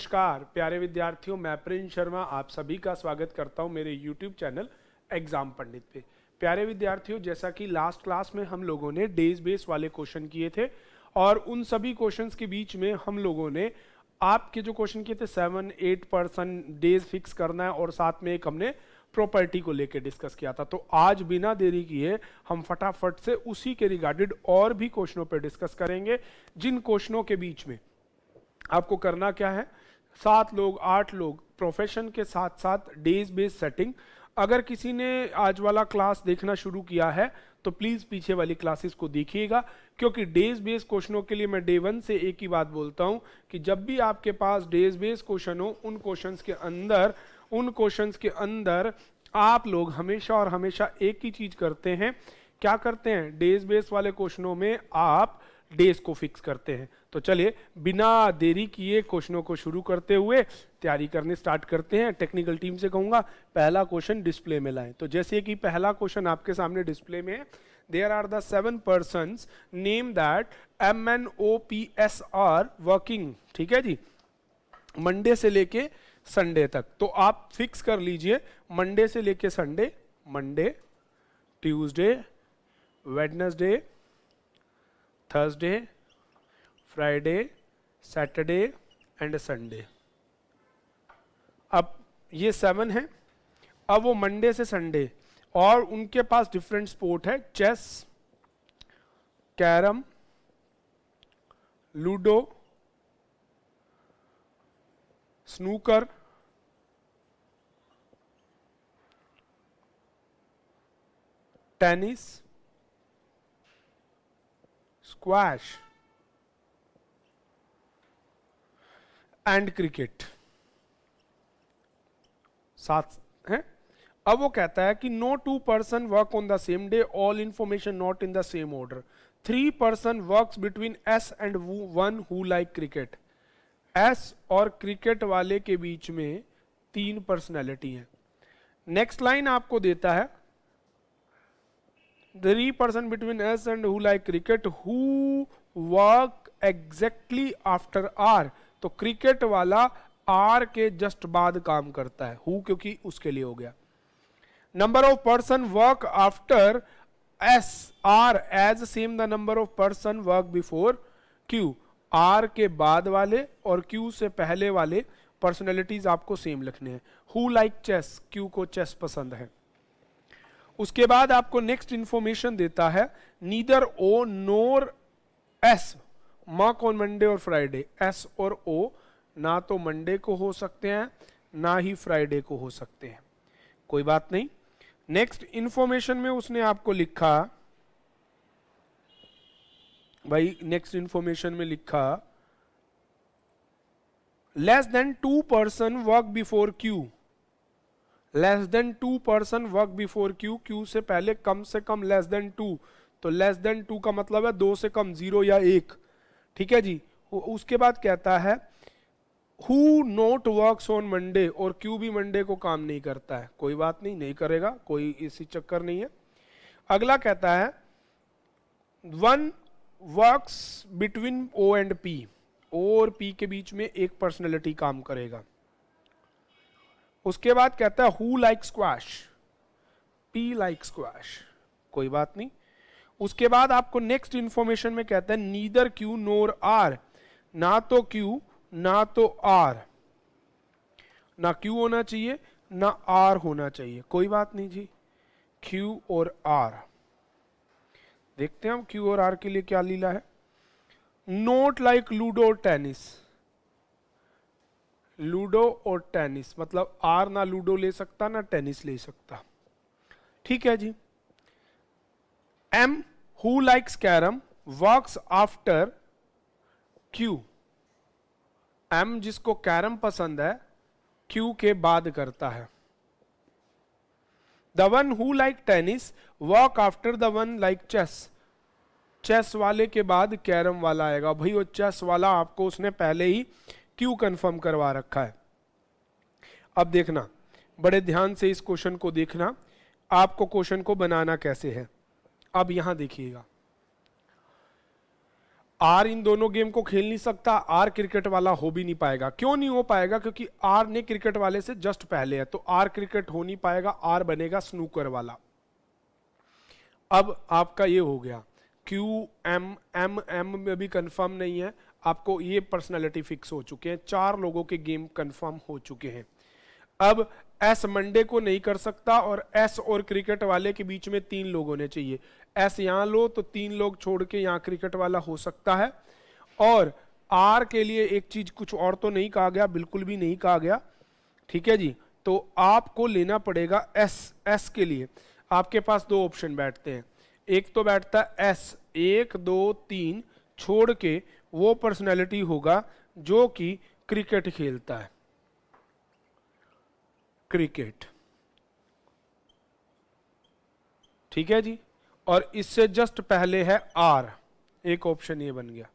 नमस्कार प्यारे विद्यार्थियों, मैं प्रिंस शर्मा आप सभी का स्वागत करता हूं मेरे YouTube चैनल एग्जाम पंडित पे। प्यारे विद्यार्थियों, जैसा कि लास्ट क्लास में हम लोगों ने डेज बेस वाले क्वेश्चन किए थे और उन सभी क्वेश्चंस के बीच में हम लोगों ने आपके जो क्वेश्चन किए थे 7-8% डेज फिक्स करना है और साथ में एक हमने प्रॉपर्टी को लेकर डिस्कस किया था। तो आज बिना देरी किए हम फटाफट से उसी के रिगार्डेड और भी क्वेश्चनों पर डिस्कस करेंगे, जिन क्वेश्चनों के बीच में आपको करना क्या है, 7 लोग 8 लोग प्रोफेशन के साथ साथ डेज बेस सेटिंग। अगर किसी ने आज वाला क्लास देखना शुरू किया है तो प्लीज पीछे वाली क्लासेस को देखिएगा, क्योंकि डेज बेस क्वेश्चनों के लिए मैं डे 1 से एक ही बात बोलता हूं कि जब भी आपके पास डेज बेस क्वेश्चन हो उन क्वेश्चंस के अंदर आप लोग हमेशा और हमेशा एक ही चीज करते हैं। क्या करते हैं? डेज बेस वाले क्वेश्चनों में आप डेज को फिक्स करते हैं। तो चलिए बिना देरी किए क्वेश्चनों को शुरू करते हुए तैयारी करने स्टार्ट करते हैं। टेक्निकल टीम से कहूंगा पहला क्वेश्चन डिस्प्ले में लाएं। तो जैसे कि पहला क्वेश्चन आपके सामने डिस्प्ले में है, there are the 7 persons name that MNOPS are working. ठीक है जी, मंडे से लेके संडे तक। तो आप फिक्स कर लीजिए मंडे से लेके Sunday, Monday, Tuesday, Wednesday, Thursday, Friday, Saturday and Sunday. अब ये 7 है। अब वो मंडे से संडे और उनके पास डिफरेंट स्पोर्ट है, chess, carrom, ludo, snooker, tennis, squash and cricket. 7 है। अब वो कहता है कि no 2 person work on the same day, all information not in the same order. 3 person works between S and one who like cricket. S और cricket वाले के बीच में 3 पर्सनैलिटी है। नेक्स्ट लाइन आपको देता है 3 person between S and who like cricket who work exactly after R. तो क्रिकेट वाला आर के जस्ट बाद काम करता है, हु क्योंकि उसके लिए हो गया। Number of person work after S R as same the number of person work before Q. R के बाद वाले और क्यू से पहले वाले पर्सनैलिटीज आपको सेम लिखने हैं। हु लाइक चेस, क्यू को चेस पसंद है। उसके बाद आपको नेक्स्ट इंफॉर्मेशन देता है neither O nor S work on Monday और फ्राइडे। एस और ओ ना तो मंडे को हो सकते हैं ना ही फ्राइडे को हो सकते हैं, कोई बात नहीं। नेक्स्ट इंफॉर्मेशन में उसने आपको लिखा, भाई नेक्स्ट इंफॉर्मेशन में लिखा less than 2 person work before Q. Less than 2 person work before Q, Q से पहले कम से कम लेस देन 2। तो लेस देन 2 का मतलब है 2 से कम, 0 या 1। ठीक है जी। उसके बाद कहता है who not works on Monday, और क्यू भी मंडे को काम नहीं करता है, कोई बात नहीं, नहीं करेगा, कोई इसी चक्कर नहीं है। अगला कहता है 1 works between O and P. O और पी के बीच में एक पर्सनैलिटी काम करेगा। उसके बाद कहता है who like squash, P like squash, कोई बात नहीं। उसके बाद आपको नेक्स्ट इंफॉर्मेशन में कहता है नीदर क्यू नोर आर। ना तो क्यू ना तो आर, ना क्यू होना चाहिए ना आर होना चाहिए, कोई बात नहीं जी। क्यू और आर देखते हैं हम क्यू और आर के लिए क्या लीला है। नोट लाइक लूडो और टेनिस। लूडो और टेनिस मतलब आर ना लूडो ले सकता ना टेनिस ले सकता। ठीक है जी। M who likes carrom works after Q. M जिसको कैरम पसंद है क्यू के बाद करता है। The one who like tennis work after the one like chess. Chess वाले के बाद कैरम वाला आएगा। भाई वो चेस वाला आपको उसने पहले ही क्यू कंफर्म करवा रखा है। अब देखना, बड़े ध्यान से इस क्वेश्चन को देखना, आपको क्वेश्चन को बनाना कैसे है। अब यहां देखिएगा, आर इन दोनों गेम को खेल नहीं सकता, आर क्रिकेट वाला हो भी नहीं पाएगा। क्यों नहीं हो पाएगा? क्योंकि आर ने क्रिकेट वाले से जस्ट पहले है, तो आर क्रिकेट हो नहीं पाएगा, आर बनेगा स्नूकर वाला। अब आपका ये हो गया क्यू एम, एम में भी कंफर्म नहीं है आपको, ये पर्सनालिटी फिक्स हो चुके हैं, 4 लोगों के गेम कंफर्म हो चुके हैं। अब एस मंडे को नहीं कर सकता, और एस और क्रिकेट वाले के बीच में 3 लोग होने चाहिए। एस यहां लो तो 3 लोग छोड़ के यहां क्रिकेट वाला हो सकता है। और आर के लिए एक चीज कुछ और तो नहीं कहा गया, बिल्कुल भी नहीं कहा गया, ठीक है जी। तो आपको लेना पड़ेगा एस। एस के लिए आपके पास 2 ऑप्शन बैठते हैं, एक तो बैठता है एस 1 2 3 छोड़ के वो पर्सनैलिटी होगा जो कि क्रिकेट खेलता है, क्रिकेट, ठीक है जी। और इससे जस्ट पहले है आर, एक ऑप्शन ये बन गया।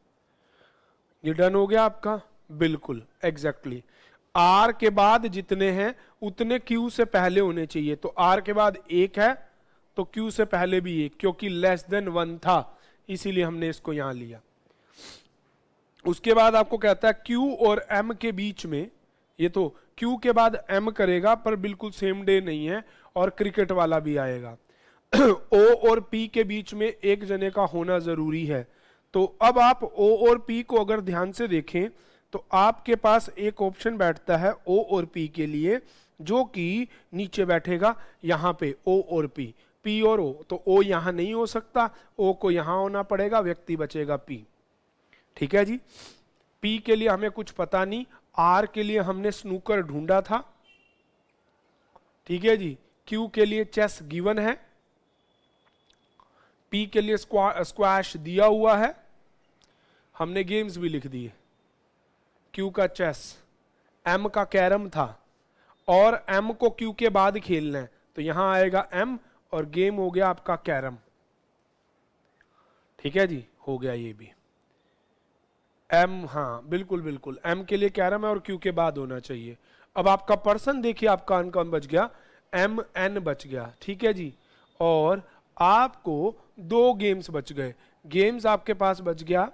ये डन हो गया आपका, बिल्कुल एग्जैक्टली। आर के बाद जितने हैं उतने क्यू से पहले होने चाहिए, तो आर के बाद 1 है तो क्यू से पहले भी 1, क्योंकि लेस देन 1 था इसीलिए हमने इसको यहां लिया। उसके बाद आपको कहता है क्यू और एम के बीच में, ये तो क्यू के बाद एम करेगा पर बिल्कुल सेम डे नहीं है, और क्रिकेट वाला भी आएगा। ओ और पी के बीच में एक जने का होना जरूरी है। तो अब आप ओ और पी को अगर ध्यान से देखें तो आपके पास एक ऑप्शन बैठता है ओ और पी के लिए, जो कि नीचे बैठेगा यहां पे ओ और पी, पी और ओ। तो ओ यहां नहीं हो सकता, ओ को यहां होना पड़ेगा, व्यक्ति बचेगा पी, ठीक है जी। पी के लिए हमें कुछ पता नहीं, आर के लिए हमने स्नूकर ढूंढा था, ठीक है जी। क्यू के लिए चेस गिवन है, पी के लिए स्क्वैश दिया हुआ है, हमने गेम्स भी लिख दिए। क्यू का चेस, एम का कैरम था, और एम को क्यू के बाद खेलना है तो यहां आएगा एम, और गेम हो गया आपका कैरम, ठीक है जी। हो गया ये भी एम, हाँ बिल्कुल बिल्कुल, एम के लिए कैरम है और क्यू के बाद होना चाहिए। अब आपका पर्सन देखिए, आपका कौन बच गया, एम एन बच गया, ठीक है जी। और आपको 2 गेम्स बच गए, गेम्स आपके पास बच गया,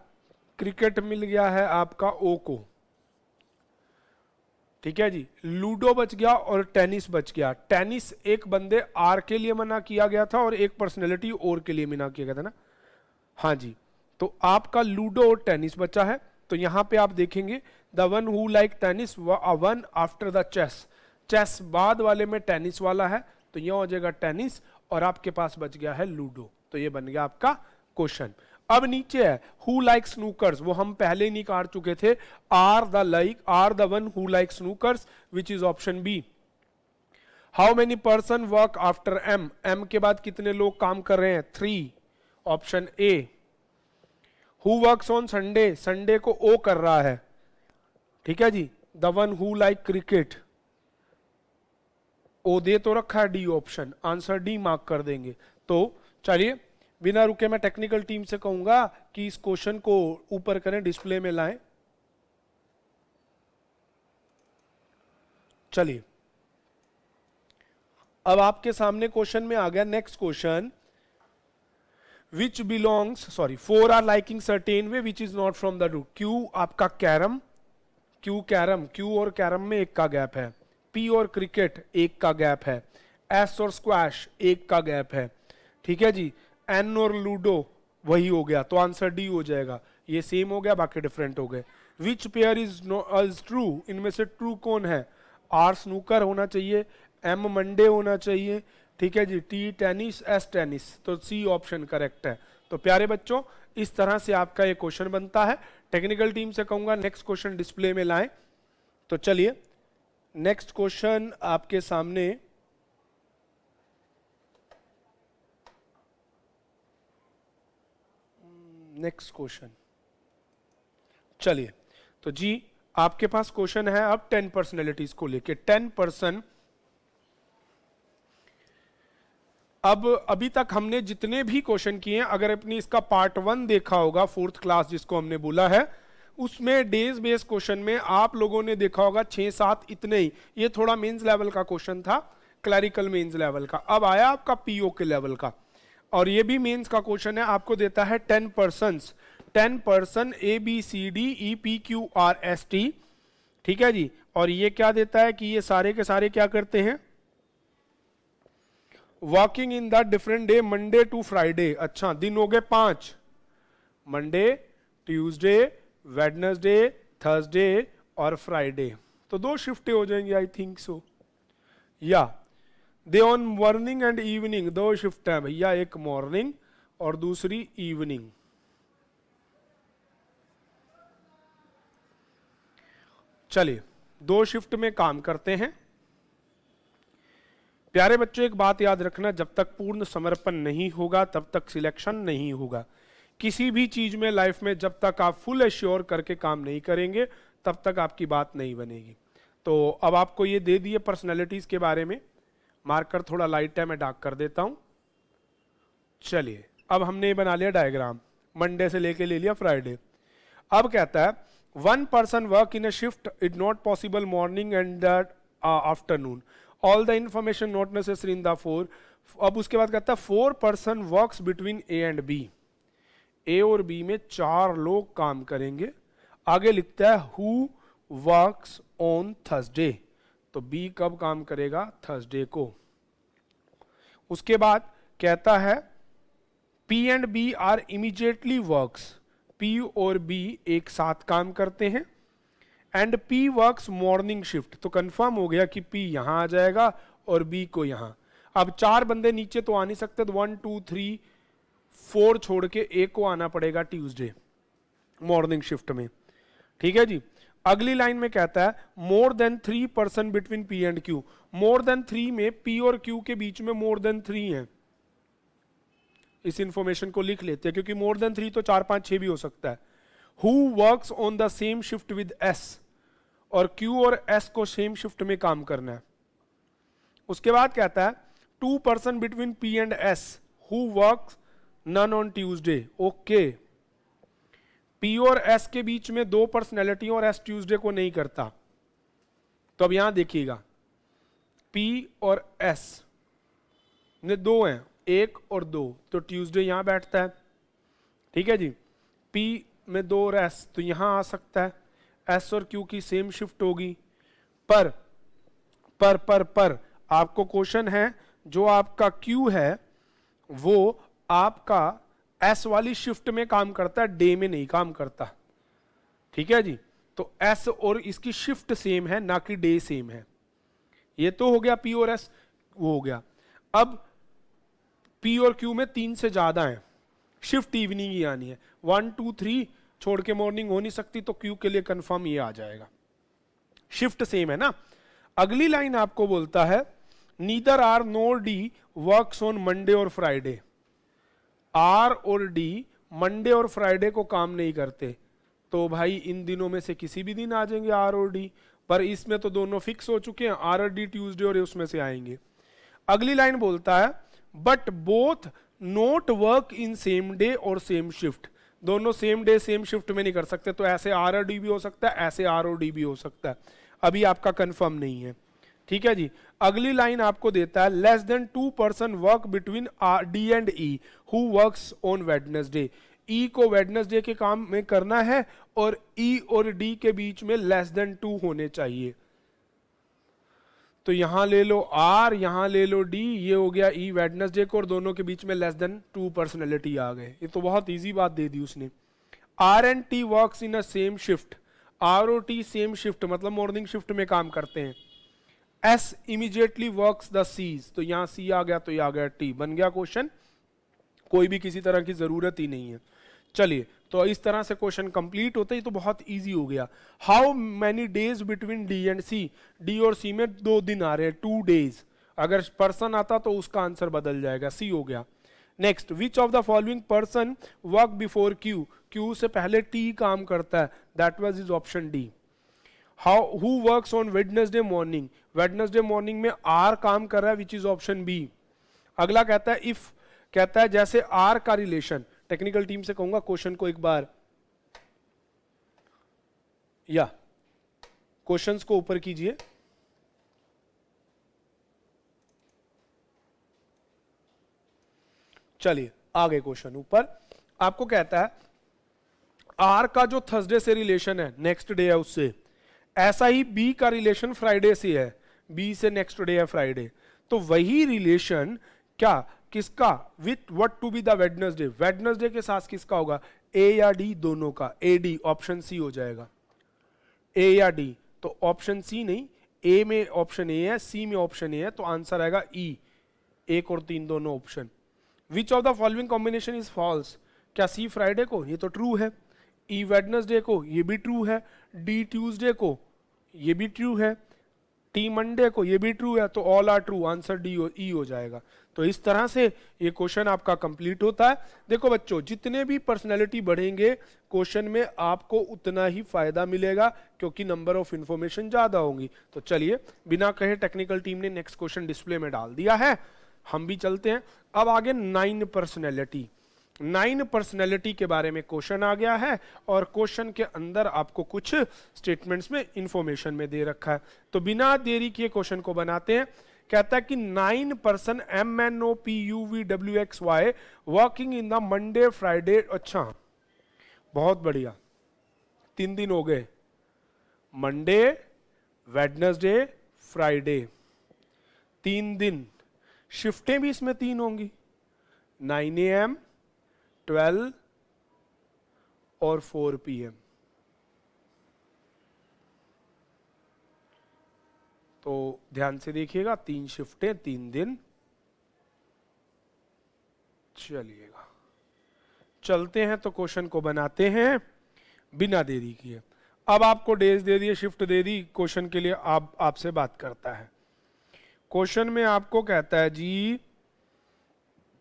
क्रिकेट मिल गया है आपका ओ को, ठीक है जी। लूडो बच गया और टेनिस बच गया। टेनिस एक बंदे आर के लिए मना किया गया था और एक पर्सनैलिटी और के लिए मना किया गया था ना, हाँ जी। तो आपका लूडो और टेनिस बचा है, तो यहां पे आप देखेंगे the one who like tennis one after the chess, chess बाद वाले में टेनिस वाला है, तो यह हो जाएगा टेनिस, और आपके पास बच गया है लूडो। तो ये बन गया आपका क्वेश्चन। अब नीचे है हु लाइक स्नूकर्स, वो हम पहले ही निकाल चुके थे, or the one who like snookers, which is option B. How many person work after M, M के बाद कितने लोग काम कर रहे हैं, 3, option A. Who works on Sunday, Sunday को ओ कर रहा है, ठीक है जी। The one who like cricket, O दे तो रखा है D option, answer D mark कर देंगे। तो चलिए बिना रुके मैं टेक्निकल टीम से कहूंगा कि इस क्वेश्चन को ऊपर करें, डिस्प्ले में लाएं। चलिए अब आपके सामने क्वेश्चन में आ गया next question, which belongs, sorry, 4 are liking certain way which is not from the root. Q आपका कैरम, क्यू कैरम, क्यू और कैरम में 1 का गैप है, पी और क्रिकेट 1 का गैप है, एस और स्क्वैश 1 का गैप है, ठीक है जी। एन और लूडो वही हो गया, तो आंसर डी हो जाएगा। ये सेम हो गया, बाकी डिफरेंट हो गए। विच पेयर इज ट्रू, इनमें से ट्रू कौन है, आर स्नूकर होना चाहिए, एम मंडे होना चाहिए, ठीक है जी, टी टेनिस, एस टेनिस, तो सी ऑप्शन करेक्ट है। तो प्यारे बच्चों इस तरह से आपका ये क्वेश्चन बनता है। टेक्निकल टीम से कहूंगा नेक्स्ट क्वेश्चन डिस्प्ले में लाएं। तो चलिए नेक्स्ट क्वेश्चन आपके सामने, नेक्स्ट क्वेश्चन, चलिए तो जी आपके पास क्वेश्चन है अब 10 पर्सनैलिटीज को लेके। 10 पर्सन, अब अभी तक हमने जितने भी क्वेश्चन किए हैं, अगर अपनी इसका पार्ट 1 देखा होगा 4th क्लास जिसको हमने बोला है, उसमें डेज बेस्ड क्वेश्चन में आप लोगों ने देखा होगा 6-7 इतने ही। ये थोड़ा मेंस लेवल का क्वेश्चन था, क्लरिकल मेंस लेवल का। अब आया आपका पीओ के लेवल का, और ये भी मेंस का क्वेश्चन है, आपको देता है 10 पर्सन्स 10 पर्सन ABCDEPQRST, ठीक है जी। और ये क्या देता है कि ये सारे के सारे क्या करते हैं, working in the different day Monday to Friday. अच्छा, दिन हो गए 5, मंडे, ट्यूसडे, वेडनेसडे, थर्सडे और फ्राइडे। तो 2 शिफ्टें हो जाएंगी, आई थिंक सो। या they on morning and evening, 2 shift है भैया, एक मॉर्निंग और दूसरी इवनिंग। चलिए 2 शिफ्ट में काम करते हैं। प्यारे बच्चों, एक बात याद रखना, जब तक पूर्ण समर्पण नहीं होगा तब तक सिलेक्शन नहीं होगा। किसी भी चीज में लाइफ में जब तक आप फुल एश्योर करके काम नहीं करेंगे तब तक आपकी बात नहीं बनेगी। तो अब आपको ये दे दिए पर्सनैलिटीज के बारे में, मार्कर थोड़ा लाइट है, मैं डार्क कर देता हूं। चलिए अब हमने बना लिया डायग्राम, मंडे से लेके ले लिया फ्राइडे। अब कहता है 1 person work in a shift, it not possible morning and afternoon, all the information not necessary in the 4। अब उसके बाद कहता है 4 person works between A and B, A और बी में 4 लोग काम करेंगे। आगे लिखता है हु वर्क्स ऑन थर्सडे, तो बी कब काम करेगा, थर्सडे को। उसके बाद कहता है P and B are immediately works, P और बी एक साथ काम करते हैं। And P works morning shift, तो कंफर्म हो गया कि पी यहां आ जाएगा और बी को यहां। अब 4 बंदे नीचे तो आ नहीं सकते, तो 1 2 3 4 छोड़ के ए को आना पड़ेगा ट्यूसडे मॉर्निंग शिफ्ट में, ठीक है जी। अगली लाइन में कहता है more than 3 person between P and Q, more than 3 में पी और क्यू के बीच में मोर देन 3 है। इस इंफॉर्मेशन को लिख लेते हैं क्योंकि मोर देन 3 तो 4 5 6 भी हो सकता है। Who works on the same shift with S, और क्यू और एस को सेम शिफ्ट में काम करना है। उसके बाद कहता है 2 person between P and S, who works none on Tuesday, okay. P और एस के बीच में 2 पर्सनैलिटी और एस ट्यूसडे को नहीं करता। तो अब यहां देखिएगा पी और एस ने 2 हैं, 1 और 2, तो ट्यूसडे यहां बैठता है, ठीक है जी। पी में 2 और एस, तो यहां आ सकता है। एस और क्यू की सेम शिफ्ट होगी। पर आपको क्वेश्चन है, जो आपका क्यू है वो आपका एस वाली शिफ्ट में काम करता है, डे में नहीं काम करता, ठीक है जी। तो एस और इसकी शिफ्ट सेम है, ना कि डे सेम है। ये तो हो गया पी और एस, वो हो गया। अब पी और क्यू में 3 से ज्यादा है, शिफ्ट इवनिंग ही आनी है। 1 2 3 छोड़ के मॉर्निंग हो नहीं सकती, तो क्यू के लिए कंफर्म ये आ जाएगा, शिफ्ट सेम है ना। अगली लाइन आपको बोलता है neither R nor D works on Monday और फ्राइडे, आर और डी मंडे और फ्राइडे को काम नहीं करते। तो भाई इन दिनों में से किसी भी दिन आ जाएंगे आर और डी, पर इसमें तो दोनों फिक्स हो चुके हैं, आर और डी ट्यूसडे और उसमें से आएंगे। अगली लाइन बोलता है but both note work in same day और सेम शिफ्ट, दोनों सेम डे सेम शिफ्ट में नहीं कर सकते। तो ऐसे आर और डी भी हो सकता है, ऐसे आर और डी भी हो सकता है, अभी आपका कंफर्म नहीं है, ठीक है जी। अगली लाइन आपको देता है less than 2 person work between D and E, who works on Wednesday, E को वेडनेसडे के काम में करना है और ई और डी के बीच में लेस देन 2 होने चाहिए। तो यहां ले लो आर, यहां ले लो डी, ये हो गया ई वेडनेसडे को, और दोनों के बीच में लेस देन 2 पर्सनैलिटी आ गए। ये तो बहुत इजी बात दे दी उसने। R and T works in a same shift, R और टी सेम शिफ्ट मतलब मॉर्निंग शिफ्ट में काम करते हैं। S immediately works the sees, तो यहां सी आ गया तो ये आ गया टी, बन गया क्वेश्चन, कोई भी किसी तरह की जरूरत ही नहीं है। चलिए तो इस तरह से क्वेश्चन कंप्लीट होता है, तो बहुत इजी हो गया। How many days between D and C, D और सी में 2 दिन आ रहे हैं, 2 डेज। अगर पर्सन आता तो उसका आंसर बदल जाएगा, सी हो गया। Next, which of the following person work before Q, Q से पहले टी काम करता है, that was is option D. How who works on Wednesday morning, Wednesday morning में आर काम कर रहा है, विच इज ऑप्शन बी। अगला कहता है इफ, कहता है जैसे आर का रिलेशन, टेक्निकल टीम से कहूंगा क्वेश्चन को एक बार या क्वेश्चंस को ऊपर कीजिए। चलिए आगे क्वेश्चन ऊपर आपको कहता है आर का जो थर्सडे से रिलेशन है नेक्स्ट डे है उससे, ऐसा ही बी का रिलेशन फ्राइडे से है, बी से नेक्स्ट डे है फ्राइडे, तो वही रिलेशन क्या किसका with what to be the Wednesday, Wednesday के साथ किसका होगा, ए या डी दोनों का, ए डी, ऑप्शन सी हो जाएगा, ए या डी, तो ऑप्शन सी नहीं, ए में ऑप्शन ए है, सी में ऑप्शन ए है, तो आंसर आएगा ई, एक और तीन दोनों option. Which of the following combination is false, क्या सी फ्राइडे को, ये तो ट्रू है, ई वेडनेसडे को, ये भी ट्रू है, डी ट्यूसडे को, ये भी ट्रू है, टी मंडे को, ये भी ट्रू है, तो all are true, answer D E हो जाएगा। तो इस तरह से ये क्वेश्चन आपका कंप्लीट होता है। देखो बच्चों, जितने भी पर्सनैलिटी बढ़ेंगे क्वेश्चन में आपको उतना ही फायदा मिलेगा, क्योंकि नंबर ऑफ इंफॉर्मेशन ज्यादा होंगी। तो चलिए बिना कहे टेक्निकल टीम ने नेक्स्ट क्वेश्चन डिस्प्ले में डाल दिया है, हम भी चलते हैं। अब आगे 9 पर्सनैलिटी, 9 पर्सनैलिटी के बारे में क्वेश्चन आ गया है, और क्वेश्चन के अंदर आपको कुछ स्टेटमेंट्स में इंफॉर्मेशन में दे रखा है। तो बिना देरी किए क्वेश्चन को बनाते हैं। कहता है कि 9 person MNOPUVWXY working in the Monday Friday, अच्छा बहुत बढ़िया, 3 दिन हो गए, मंडे वेडनेसडे फ्राइडे, 3 दिन, शिफ्टें भी इसमें 3 होंगी, 9 AM 12 और 4 PM। तो ध्यान से देखिएगा, 3 शिफ्टें 3 दिन। चलिएगा चलते हैं, तो क्वेश्चन को बनाते हैं बिना देरी किए। अब आपको डेज दे दिए, शिफ्ट दे दी, क्वेश्चन के लिए आपसे बात करता है। क्वेश्चन में आपको कहता है जी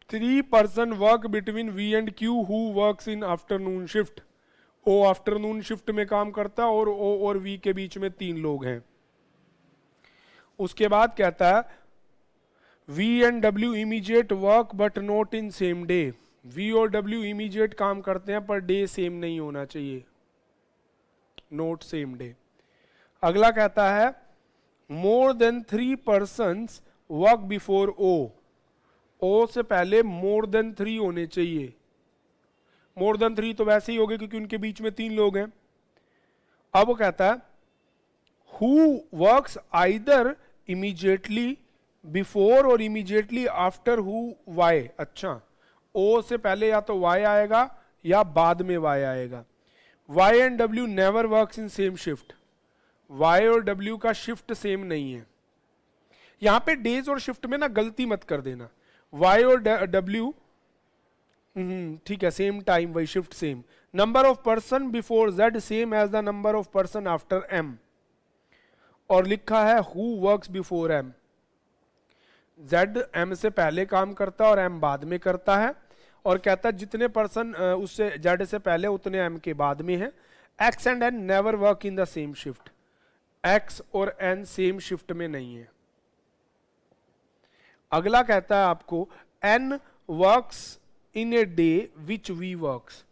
3 person work between V and Q who works in afternoon shift. O afternoon shift में काम करता है, और O और V के बीच में 3 लोग हैं। उसके बाद कहता है V and W immediate work but not in same day. V और W इमीडिएट काम करते हैं पर डे सेम नहीं होना चाहिए, नॉट सेम डे। अगला कहता है more than 3 persons work before O। O से पहले मोर देन 3 होने चाहिए, मोर देन 3 तो वैसे ही हो गए क्योंकि उनके बीच में 3 लोग हैं। अब वो कहता है who works either immediately before और इमीडिएटली आफ्टर हु वाई। अच्छा, O से पहले या तो Y आएगा या बाद में Y आएगा। Y and W never works in same shift, Y और W का शिफ्ट सेम नहीं है। यहां पे डेज और शिफ्ट में ना गलती मत कर देना, Y और W ठीक है सेम टाइम, वही shift same. Number of person before Z same as the number of person after M, और लिखा है who works before M। Z M से पहले काम करता है और M बाद में करता है, और कहता है जितने पर्सन उससे Z से पहले उतने M के बाद में है। X and N never work in the same shift, X और N सेम शिफ्ट में नहीं है। अगला कहता है आपको N works in a day which V works,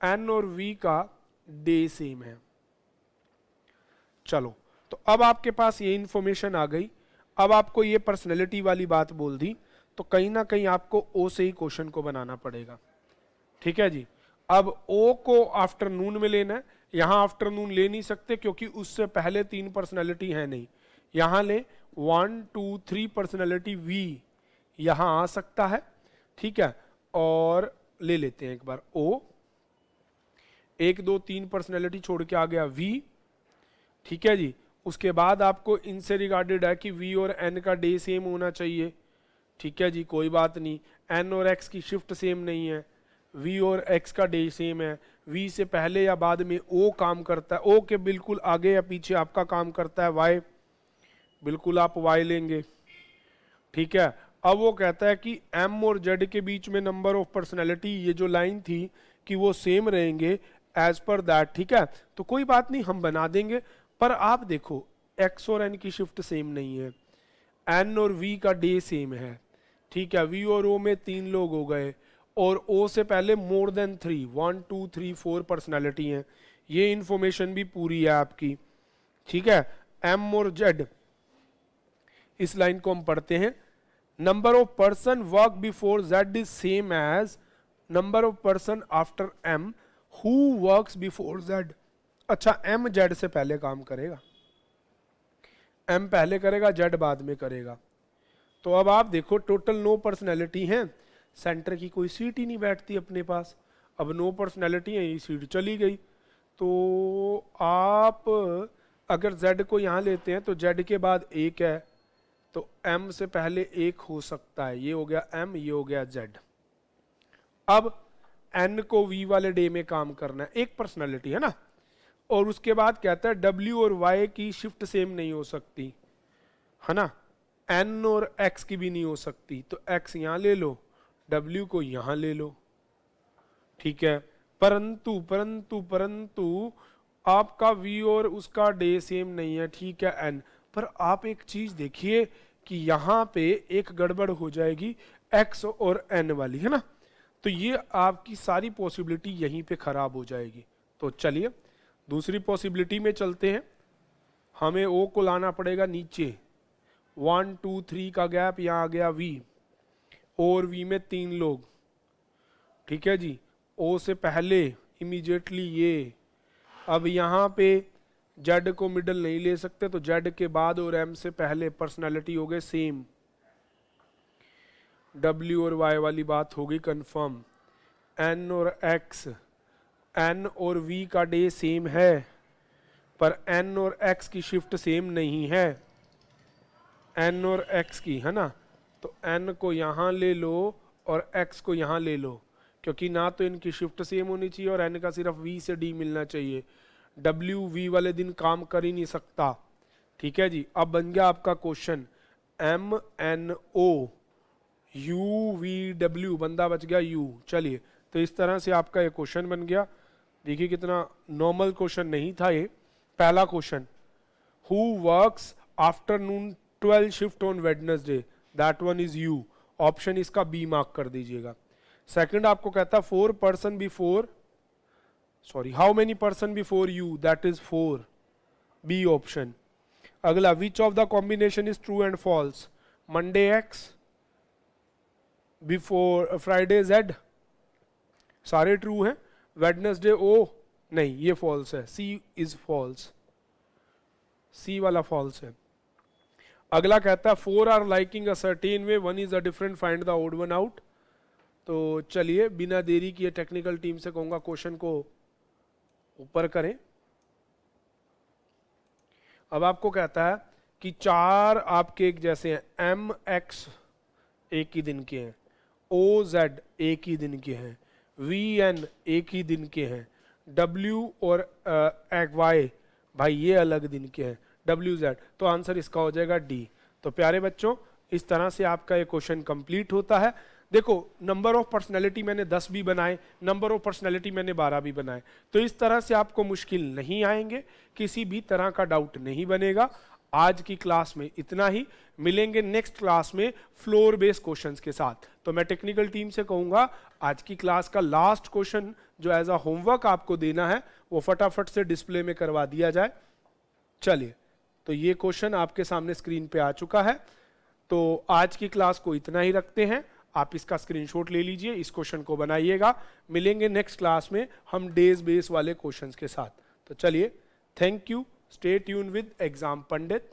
N और V का डे सेम है। चलो, तो अब आपके पास ये इंफॉर्मेशन आ गई। अब आपको ये पर्सनैलिटी वाली बात बोल दी, तो कहीं ना कहीं आपको O से ही क्वेश्चन को बनाना पड़ेगा। ठीक है जी। अब O को आफ्टरनून में लेना है, यहां आफ्टरनून ले नहीं सकते क्योंकि उससे पहले 3 पर्सनैलिटी है नहीं। यहां ले 1 2 3 पर्सनैलिटी V यहां आ सकता है। ठीक है, और ले लेते हैं एक बार O, 1 2 3 पर्सनैलिटी छोड़ के आ गया V। ठीक है जी। उसके बाद आपको इनसे रिगार्डेड है कि V और N का डे सेम होना चाहिए। ठीक है जी, कोई बात नहीं। N और X की शिफ्ट सेम नहीं है, V और X का डे सेम है। V से पहले या बाद में O काम करता है, O के बिल्कुल आगे या पीछे आपका काम करता है Y, बिल्कुल आप Y लेंगे। ठीक है, अब वो कहता है कि M और Z के बीच में नंबर ऑफ पर्सनैलिटी, ये जो लाइन थी कि वो सेम रहेंगे एज पर दैट। ठीक है, तो कोई बात नहीं, हम बना देंगे। पर आप देखो X और N की शिफ्ट सेम नहीं है, N और V का डे सेम है। ठीक है, V और O में 3 लोग हो गए, और O से पहले मोर देन 3, 1 2 3 4 पर्सनैलिटी हैं। ये इंफॉर्मेशन भी पूरी है आपकी। ठीक है, M और Z, इस लाइन को हम पढ़ते हैं। Number of person work before Z is same as number of person after M who works before Z, अच्छा एम जेड से पहले काम करेगा, एम पहले करेगा जेड बाद में करेगा। तो अब आप देखो टोटल 9 पर्सनैलिटी हैं, सेंटर की कोई सीट ही नहीं बैठती अपने पास। अब 9 पर्सनैलिटी है, ये सीट चली गई। तो आप अगर z को यहाँ लेते हैं तो z के बाद एक है, तो m से पहले एक हो सकता है, ये हो गया m, ये हो गया z। अब n को v वाले डे में काम करना है, एक पर्सनैलिटी है ना, और उसके बाद कहता है w और y की शिफ्ट सेम नहीं हो सकती, है ना, n और x की भी नहीं हो सकती, तो x यहाँ ले लो, w को यहाँ ले लो, ठीक है। परंतु परंतु परंतु आपका v और उसका डे सेम नहीं है, ठीक है n, पर आप एक चीज देखिए कि यहाँ पे एक गड़बड़ हो जाएगी x और n वाली, है ना, तो ये आपकी सारी पॉसिबिलिटी यहीं पे खराब हो जाएगी। तो चलिए दूसरी पॉसिबिलिटी में चलते हैं। हमें o को लाना पड़ेगा नीचे, 1 2 3 का गैप, यहाँ आ गया v, और v में 3 लोग, ठीक है जी, o से पहले इमीडिएटली ये। अब यहाँ पे z को मिडल नहीं ले सकते, तो z के बाद और m से पहले पर्सनालिटी हो गए सेम, w और y वाली बात हो गई कंफर्म, n और x, n और v का डे सेम है, पर n और x की शिफ्ट सेम नहीं है, n और x की, है ना, तो n को यहाँ ले लो और x को यहाँ ले लो, क्योंकि ना तो इनकी शिफ्ट सेम होनी चाहिए और n का सिर्फ v से d मिलना चाहिए, w v वाले दिन काम कर ही नहीं सकता, ठीक है जी। अब बन गया आपका question m n o u v w, बंदा बच गया u। चलिए तो इस तरह से आपका ये क्वेश्चन बन गया। देखिए कितना नॉर्मल क्वेश्चन नहीं था ये। पहला question, who works afternoon 12 shift on Wednesday, that one is U, option इसका बी मार्क कर दीजिएगा। सेकंड आपको कहता है 4 person before, sorry how many person before U, that is 4, B option. अगला, which of the combination is true and false, Monday X before Friday Z, सारे true हैं, Wednesday O नहीं, ये फॉल्स है, सी इज फॉल्स, सी वाला false है। अगला कहता है 4 are liking a certain way, 1 is a different, find the odd one out. तो चलिए बिना देरी किए टेक्निकल टीम से कहूंगा क्वेश्चन को ऊपर करें। अब आपको कहता है कि 4 आपके एक जैसे हैं, एम एक्स एक ही दिन के हैं, ओ जेड एक ही दिन के हैं, वी एन एक ही दिन के हैं, डब्ल्यू और वाई भाई ये अलग दिन के हैं, डब्ल्यू जेड, तो आंसर इसका हो जाएगा डी। तो प्यारे बच्चों इस तरह से आपका ये क्वेश्चन कंप्लीट होता है। देखो नंबर ऑफ पर्सनैलिटी मैंने 10 भी बनाए, नंबर ऑफ पर्सनैलिटी मैंने 12 भी बनाए, तो इस तरह से आपको मुश्किल नहीं आएंगे, किसी भी तरह का डाउट नहीं बनेगा। आज की क्लास में इतना ही, मिलेंगे नेक्स्ट क्लास में फ्लोर बेस्ड क्वेश्चंस के साथ। तो मैं टेक्निकल टीम से कहूंगा आज की क्लास का लास्ट क्वेश्चन जो एज अ होमवर्क आपको देना है वो फटाफट से डिस्प्ले में करवा दिया जाए। चलिए तो ये क्वेश्चन आपके सामने स्क्रीन पे आ चुका है। तो आज की क्लास को इतना ही रखते हैं, आप इसका स्क्रीनशॉट ले लीजिए, इस क्वेश्चन को बनाइएगा। मिलेंगे नेक्स्ट क्लास में हम डेज बेस वाले क्वेश्चंस के साथ। तो चलिए, thank you, stay tune with exam Pandit.